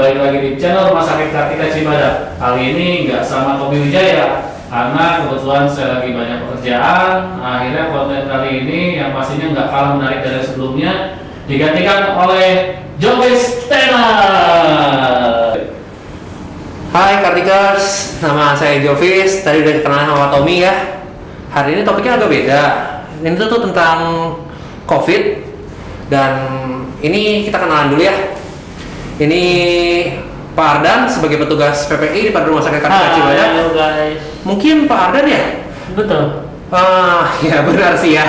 balik lagi di channel Rumah Sakit Kartika Cibadak. Kali ini nggak sama Tommy Wijaya, karena kebetulan saya lagi banyak pekerjaan. Akhirnya konten kali ini yang pastinya nggak kalah menarik dari sebelumnya digantikan oleh Jovis Tenar. Hai Kartikas, nama saya Jovis. Tadi udah kenalan sama Tommy ya. Hari ini topiknya agak beda. Ini tuh tentang COVID. Dan ini kita kenalan dulu ya. Ini Pak Ardan sebagai petugas PPI di Rumah Sakit Kartika Cibadak. Halo guys. Mungkin Pak Ardan ya? Betul. Ya benar sih ya.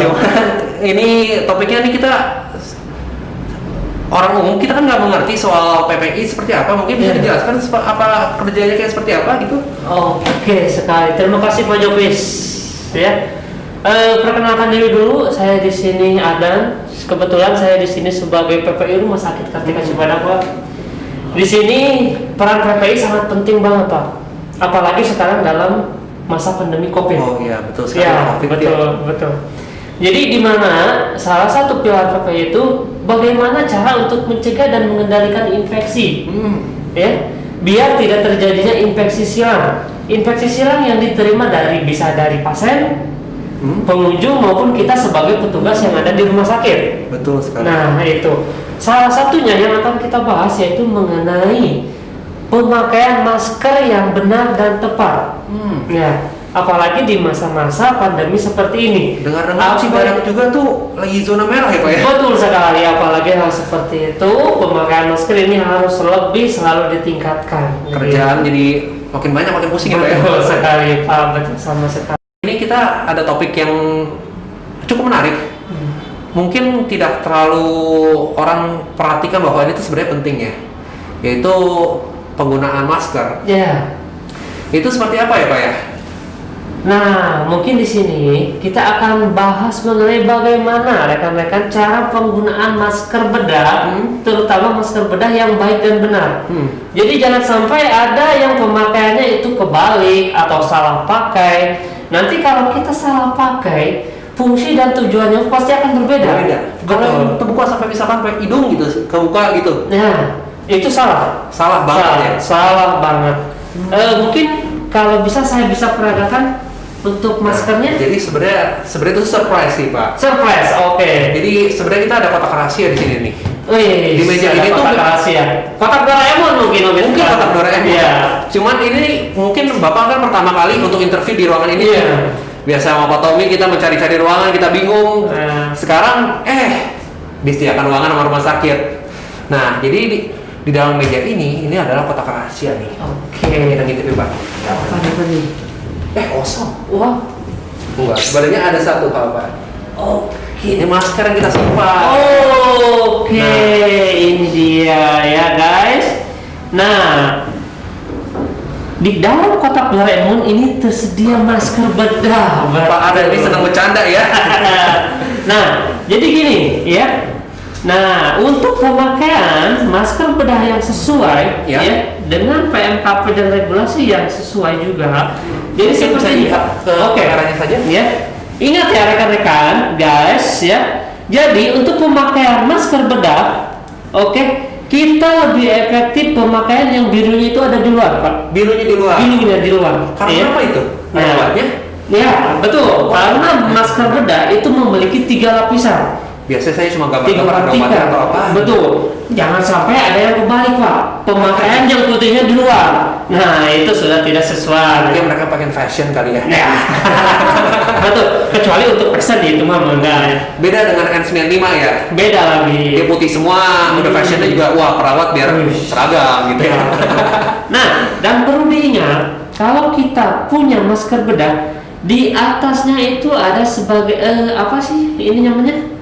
Cuman ini topiknya nih kita orang umum, kita kan nggak mengerti soal PPI seperti apa. Mungkin bisa dijelaskan apa kerjanya kayak seperti apa gitu? Oke sekali. Terima kasih Pak Jovis. Ya. Perkenalkan diri dulu. Saya di sini Ardan. Kebetulan saya di sini sebagai PPI Rumah Sakit Kartika Cibadak, Pak. Di sini peran PPI sangat penting banget, Pak. Apalagi sekarang dalam masa pandemi COVID. Oh iya, betul sekali. Ya, betul. Jadi di mana salah satu pilar PPI itu bagaimana cara untuk mencegah dan mengendalikan infeksi, ya, biar tidak terjadinya infeksi silang. Infeksi silang yang diterima bisa dari pasien, pengunjung maupun kita sebagai petugas yang ada di rumah sakit. Betul sekali. Nah itu salah satunya yang akan kita bahas yaitu mengenai pemakaian masker yang benar dan tepat. Ya, apalagi di masa-masa pandemi seperti ini. Dengar-dengar Cibadak juga tuh lagi zona merah ya Pak ya? Betul sekali, apalagi hal seperti itu pemakaian masker ini harus lebih selalu ditingkatkan. Kerjaan jadi makin banyak, makin pusing ya Pak ya? Betul sekali Pak, betul sama sekali. Ini kita ada topik yang cukup menarik. Mungkin tidak terlalu orang perhatikan bahwa ini tuh sebenarnya penting ya, yaitu penggunaan masker. Ya. Itu seperti apa ya Pak ya? Nah, mungkin di sini kita akan bahas mengenai bagaimana rekan-rekan cara penggunaan masker bedah, terutama masker bedah yang baik dan benar. Jadi jangan sampai ada yang pemakaiannya itu kebalik atau salah pakai. Nanti kalau kita salah pakai, fungsi dan tujuannya pasti akan berbeda. Kalau terbuka sampai misalkan pakai hidung gitu, kebuka gitu. Nah, itu salah. Salah banget ya. Salah banget. Mungkin kalau bisa saya bisa peragakan untuk maskernya. Jadi sebenarnya itu surprise sih Pak. Surprise, oke. Jadi sebenarnya kita ada kotak rahasia di sini nih. Wih, di meja ini tuh kotak rahasia. Kotak Doraemon mungkin kotak Doraemon. Iya. Cuman ini mungkin Bapak kan pertama kali untuk interview di ruangan ini. Iya. Biasa sama Pak Tommy kita mencari-cari ruangan, kita bingung. Sekarang disediakan ruangan sama rumah sakit. Nah, jadi di dalam meja ini adalah kotak rahasia nih. Oke. Kita ngintip Pak. Apa nih? Kosong. Wah. Enggak, sebenarnya ada satu Pak. Oke. Ini masker yang kita simpan. Oke. Ini dia ya guys. Nah, di dalam kotak Doraemon ini tersedia masker bedah. Pak ada ini sedang bercanda ya. Nah, jadi gini ya. Nah, untuk pemakaian masker bedah yang sesuai ya dengan PMKP dan regulasi yang sesuai juga. Jadi seperti caranya saja ya. Ingat ya rekan-rekan, guys ya. Jadi untuk pemakaian masker bedah, kita lebih efektif pemakaian yang birunya itu ada di luar, Pak. Birunya di luar. Birunya di luar. Karena apa itu? Penyebabnya? Ya, betul. Karena masker bedah itu memiliki 3 lapisan. Biasanya saya cuma gambar-gambar atau apa. Betul. Jangan sampai ada yang kebalik, Pak. Pemakaian yang putihnya di luar. Nah, itu sudah tidak sesuai. Mungkin mereka pakai fashion kali ya. Ya. Betul. Kecuali untuk fashion itu mah enggak. Beda dengan N95 ya. Beda lagi. Dia putih semua, udah fashionnya juga perawat biar seragam gitu ya. Nah, dan perlu diingat, kalau kita punya masker bedah, di atasnya itu ada sebagai apa sih ini namanya?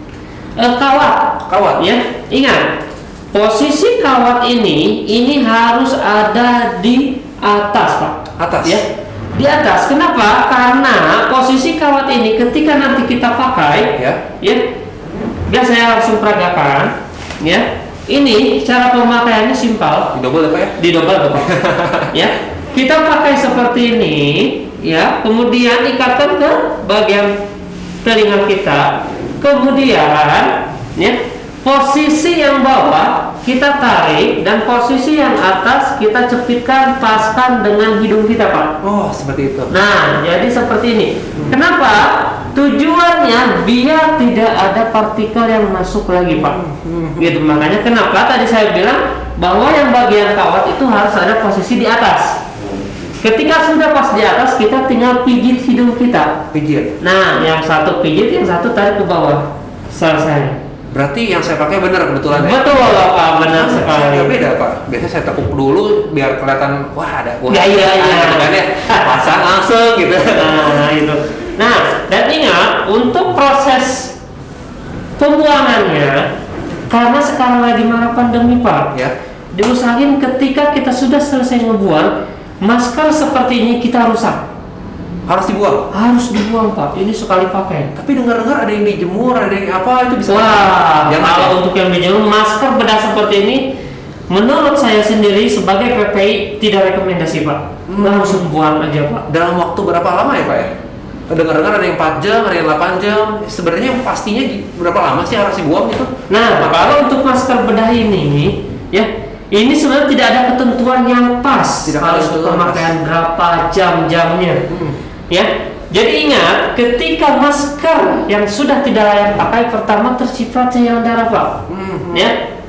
Kawat ya. Ingat, posisi kawat ini harus ada di atas, Pak. Atas ya, di atas. Kenapa? Karena posisi kawat ini ketika nanti kita pakai biar saya langsung peragakan ya. Ini cara pemakaiannya simpel. Didobel ya Pak ya? Didobel Pak. Ya, kita pakai seperti ini ya, kemudian ikatkan ke bagian telinga kita. Kemudian ya, posisi yang bawah kita tarik dan posisi yang atas kita cepitkan, paskan dengan hidung kita, Pak. Oh, seperti itu. Nah, jadi seperti ini. Kenapa? Tujuannya biar tidak ada partikel yang masuk lagi, Pak. Gitu, makanya kenapa tadi saya bilang bahwa yang bagian kawat itu harus ada posisi di atas. Ketika sudah pas di atas, kita tinggal pijit hidung kita. Pijit. Nah, yang satu pijit, yang satu tarik ke bawah. Selesai. Berarti yang saya pakai benar kebetulan ya? Betul, Pak, benar sekali. Saya beda, Pak. Biasanya saya tepuk dulu biar kelihatan wah ada wah. Iya. Kan ya. Pasang langsung gitu. Nah, itu. Nah, dan ingat untuk proses pembuangannya, karena sekarang lagi masa pandemi, Pak. Ya. Diusahain ketika kita sudah selesai ngebuang, masker seperti ini kita rusak. Harus dibuang. Harus dibuang, Pak. Ini sekali pakai. Tapi dengar-dengar ada yang dijemur, ada yang apa itu bisa. Wah, Jangan kalau ya? untuk yang dijemur masker bedah seperti ini, menurut saya sendiri sebagai PPI tidak rekomendasi, Pak. Langsung buang aja, Pak. Dalam waktu berapa lama ya, Pak ya? Dengar-dengar ada yang 4 jam, ada yang 8 jam. Sebenarnya pastinya berapa lama sih harus dibuang itu? Nah, kalau untuk masker bedah ini, ya, ini sebenarnya tidak ada ketentuan yang pas. Tidak ada harus ketentuan pemakaian berapa jam-jamnya. Ya, jadi ingat ketika masker yang sudah tidak layak pakai, pertama terciprat cairan darah, Pak. Ya,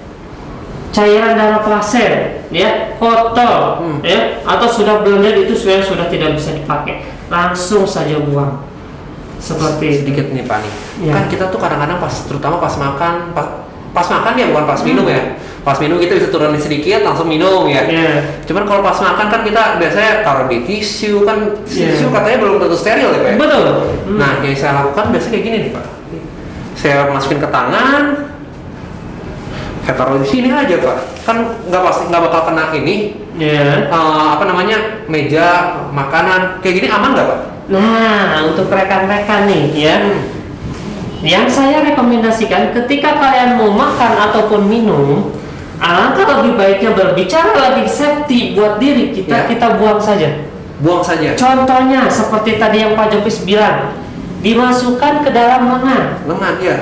cairan darah pasien, ya, kotor, ya, atau sudah blender itu sudah tidak bisa dipakai, langsung saja buang. Seperti Sedikit nih, Pak nih. Ya. Kan kita tuh kadang-kadang terutama pas makan, pas makan ya bukan pas minum ya. Pas minum kita bisa turunin sedikit langsung minum ya. Cuman kalau pas makan kan kita biasanya taruh di tisu kan. Tisu katanya belum tentu steril ya, Pak. Betul. Nah, yang saya lakukan biasanya kayak gini nih, Pak. Saya masukin ke tangan, saya taruh di sini aja, Pak. Kan nggak bakal kena ini. Apa namanya, meja makanan kayak gini aman nggak, Pak? Nah, untuk rekan-rekan nih, ya. Yang saya rekomendasikan ketika kalian mau makan ataupun minum, alangkah lebih baiknya berbicara lagi safety buat diri kita, kita buang saja. Buang saja. Contohnya seperti tadi yang Pak Jopis bilang, dimasukkan ke dalam lengan. Lengan ya.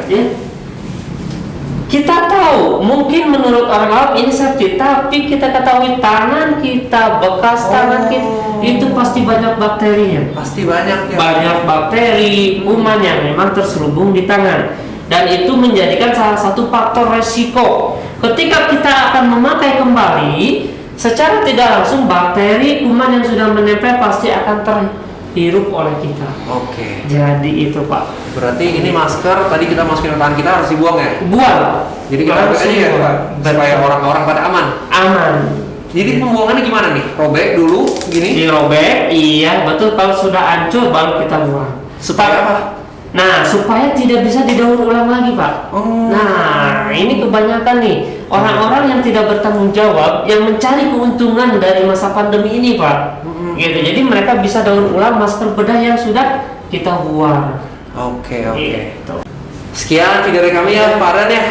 Kita tahu, mungkin menurut orang awam ini safety, tapi kita ketahui tangan kita, bekas tangan kita itu pasti banyak bakterinya. Pasti banyak ya. Banyak bakteri, kuman yang memang terselubung di tangan. Dan itu menjadikan salah satu faktor resiko. Ketika kita akan memakai kembali, secara tidak langsung bakteri, kuman yang sudah menempel pasti akan terhirup oleh kita. Oke. Jadi itu, Pak. Berarti ini masker tadi kita masukin ke tangan kita harus dibuang ya? Buang. Jadi kita ambil aja ya, Pak, supaya orang-orang pada aman. Aman. Jadi pembuangannya gimana nih? Robek dulu gini. Dirobek, iya betul. Kalau sudah hancur baru kita buang. Supaya apa? Nah, supaya tidak bisa didaur ulang lagi, Pak. Nah, ini kebanyakan nih orang-orang yang tidak bertanggung jawab yang mencari keuntungan dari masa pandemi ini, Pak. Gitu. Jadi mereka bisa daur ulang masker bedah yang sudah kita buang. Oke. Gitu. Sekian video dari kami ya, Pak Ren ya.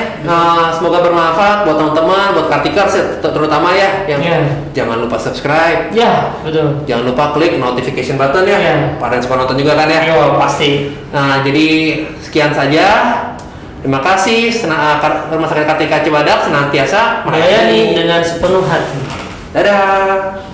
Semoga bermanfaat buat teman-teman, buat Kartikers terutama ya, yang jangan lupa subscribe. Ya, betul. Jangan lupa klik notification button ya. Pak Ren suka nonton juga kan ya? Yo, pasti. Nah, jadi sekian saja. Terima kasih. Rumah Sakit Kartika Cibadak senantiasa melayani dengan sepenuh hati. Dadah.